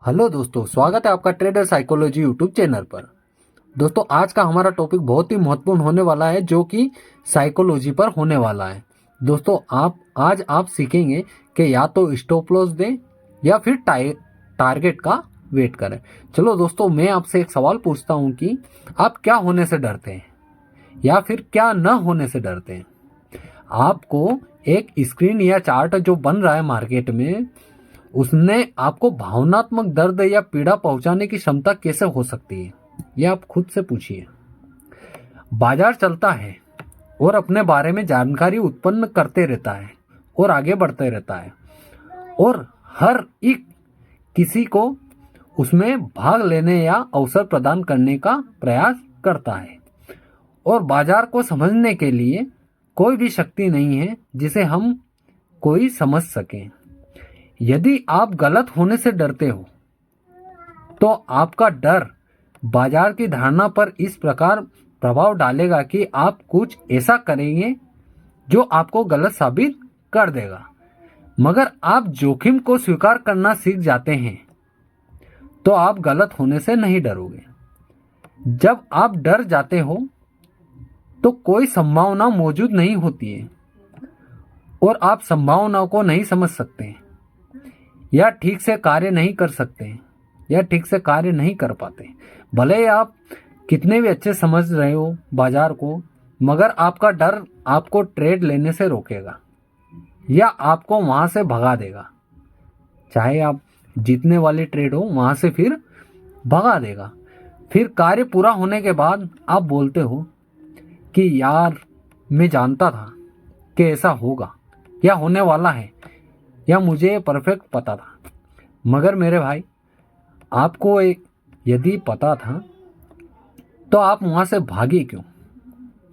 Hello दोस्तों, स्वागत है आपका ट्रेडर साइकोलॉजी यूट्यूब चैनल पर। दोस्तों, आज का हमारा टॉपिक बहुत ही महत्वपूर्ण होने वाला है, जो कि साइकोलॉजी पर होने वाला है। दोस्तों, आज आप सीखेंगे कि या तो स्टॉप लॉस दें या फिर टारगेट का वेट करें। चलो दोस्तों, मैं आपसे एक सवाल पूछता हूं कि आप क्या होने से डरते हैं या फिर क्या न होने से डरते हैं। आपको एक स्क्रीन या चार्ट जो बन रहा है मार्केट में, उसने आपको भावनात्मक दर्द या पीड़ा पहुंचाने की क्षमता कैसे हो सकती है, ये आप खुद से पूछिए। बाजार चलता है और अपने बारे में जानकारी उत्पन्न करते रहता है और आगे बढ़ते रहता है, और हर एक किसी को उसमें भाग लेने या अवसर प्रदान करने का प्रयास करता है। और बाजार को समझने के लिए कोई भी शक्ति नहीं है जिसे हम कोई समझ सकें। यदि आप गलत होने से डरते हो तो आपका डर बाजार की धारणा पर इस प्रकार प्रभाव डालेगा कि आप कुछ ऐसा करेंगे जो आपको गलत साबित कर देगा। मगर आप जोखिम को स्वीकार करना सीख जाते हैं तो आप गलत होने से नहीं डरोगे। जब आप डर जाते हो तो कोई संभावना मौजूद नहीं होती है और आप संभावनाओं को नहीं समझ सकते या ठीक से कार्य नहीं कर सकते या ठीक से कार्य नहीं कर पाते। भले ही आप कितने भी अच्छे समझ रहे हो बाजार को, मगर आपका डर आपको ट्रेड लेने से रोकेगा या आपको वहां से भगा देगा। चाहे आप जीतने वाली ट्रेड हो, वहां से फिर भगा देगा। फिर कार्य पूरा होने के बाद आप बोलते हो कि यार, मैं जानता था कि ऐसा होगा या होने वाला है, या मुझे परफेक्ट पता था। मगर मेरे भाई, आपको यदि पता था तो आप वहां से भागे क्यों,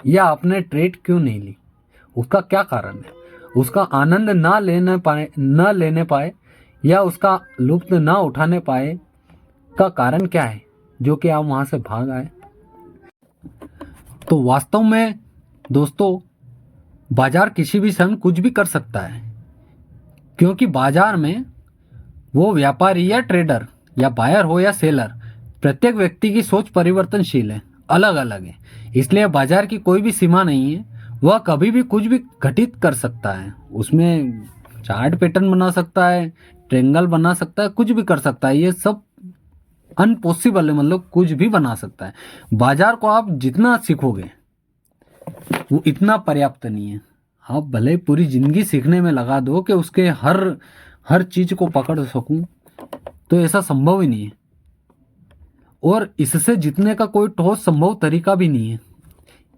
या आपने ट्रेड क्यों नहीं ली? उसका क्या कारण है? उसका आनंद ना लेने पाए या उसका लुत्फ ना उठाने पाए का कारण क्या है जो कि आप वहां से भाग आए? तो वास्तव में दोस्तों, बाजार किसी भी समय कुछ भी कर सकता है, क्योंकि बाजार में वो व्यापारी या ट्रेडर या बायर हो या सेलर, प्रत्येक व्यक्ति की सोच परिवर्तनशील है, अलग अलग है। इसलिए बाजार की कोई भी सीमा नहीं है। वह कभी भी कुछ भी घटित कर सकता है। उसमें चार्ट पैटर्न बना सकता है, ट्रेंगल बना सकता है, कुछ भी कर सकता है। ये सब अनपॉसिबल है, मतलब कुछ भी बना सकता है। बाजार को आप जितना सीखोगे वो इतना पर्याप्त नहीं है। आप भले पूरी जिंदगी सीखने में लगा दो कि उसके हर चीज को पकड़ सकूं, तो ऐसा संभव ही नहीं है। और इससे जीतने का कोई ठोस संभव तरीका भी नहीं है।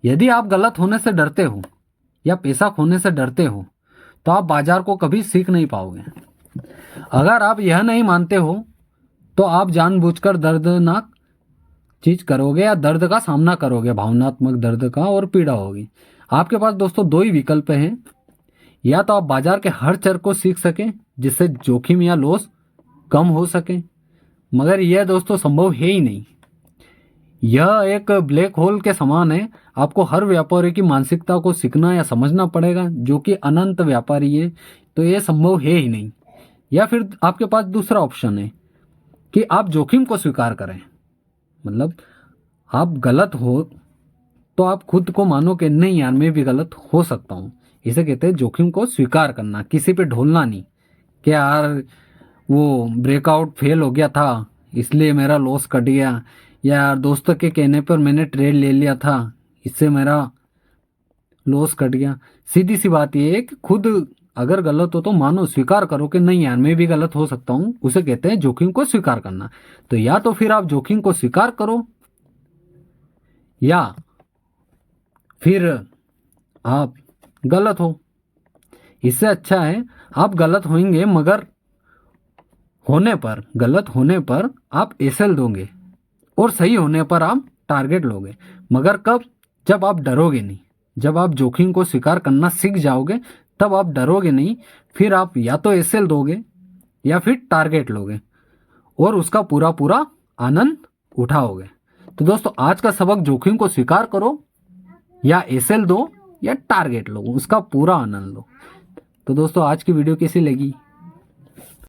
यदि आप गलत होने से डरते हो या पैसा खोने से डरते हो तो आप बाजार को कभी सीख नहीं पाओगे। अगर आप यह नहीं मानते हो तो आप जानबूझकर दर्दनाक चीज करोगे या दर्द का सामना करोगे, भावनात्मक दर्द का, और पीड़ा होगी। आपके पास दोस्तों दो ही विकल्प हैं। या तो आप बाजार के हर चर को सीख सकें जिससे जोखिम या लॉस कम हो सके, मगर यह दोस्तों संभव है ही नहीं। यह एक ब्लैक होल के समान है। आपको हर व्यापारी की मानसिकता को सीखना या समझना पड़ेगा, जो कि अनंत व्यापारी है। तो यह संभव है ही नहीं। या फिर आपके पास दूसरा ऑप्शन है कि आप जोखिम को स्वीकार करें। मतलब आप गलत हो तो आप खुद को मानो कि नहीं यार, मैं भी गलत हो सकता हूँ। इसे कहते हैं जोखिम को स्वीकार करना, किसी पे ढोलना नहीं कि यार वो ब्रेकआउट फेल हो गया था इसलिए मेरा लॉस कट गया, या यार दोस्तों के कहने पर मैंने ट्रेड ले लिया था इससे मेरा लॉस कट गया। सीधी सी बात यह है कि खुद अगर गलत हो तो मानो, स्वीकार करो कि नहीं यार, मैं भी गलत हो सकता हूँ। उसे कहते हैं जोखिम को स्वीकार करना। तो या तो फिर आप जोखिम को स्वीकार करो या फिर आप गलत हो। इससे अच्छा है आप गलत होंगे, मगर गलत होने पर आप एसएल दोगे और सही होने पर आप टारगेट लोगे। मगर कब? जब आप डरोगे नहीं। जब आप जोखिम को स्वीकार करना सीख जाओगे तब आप डरोगे नहीं। फिर आप या तो एसएल दोगे या फिर टारगेट लोगे और उसका पूरा पूरा आनंद उठाओगे। तो दोस्तों, आज का सबक, जोखिम को स्वीकार करो या एसएल दो या टारगेट लो, उसका पूरा आनंद लो। तो दोस्तों, आज की वीडियो कैसी लगी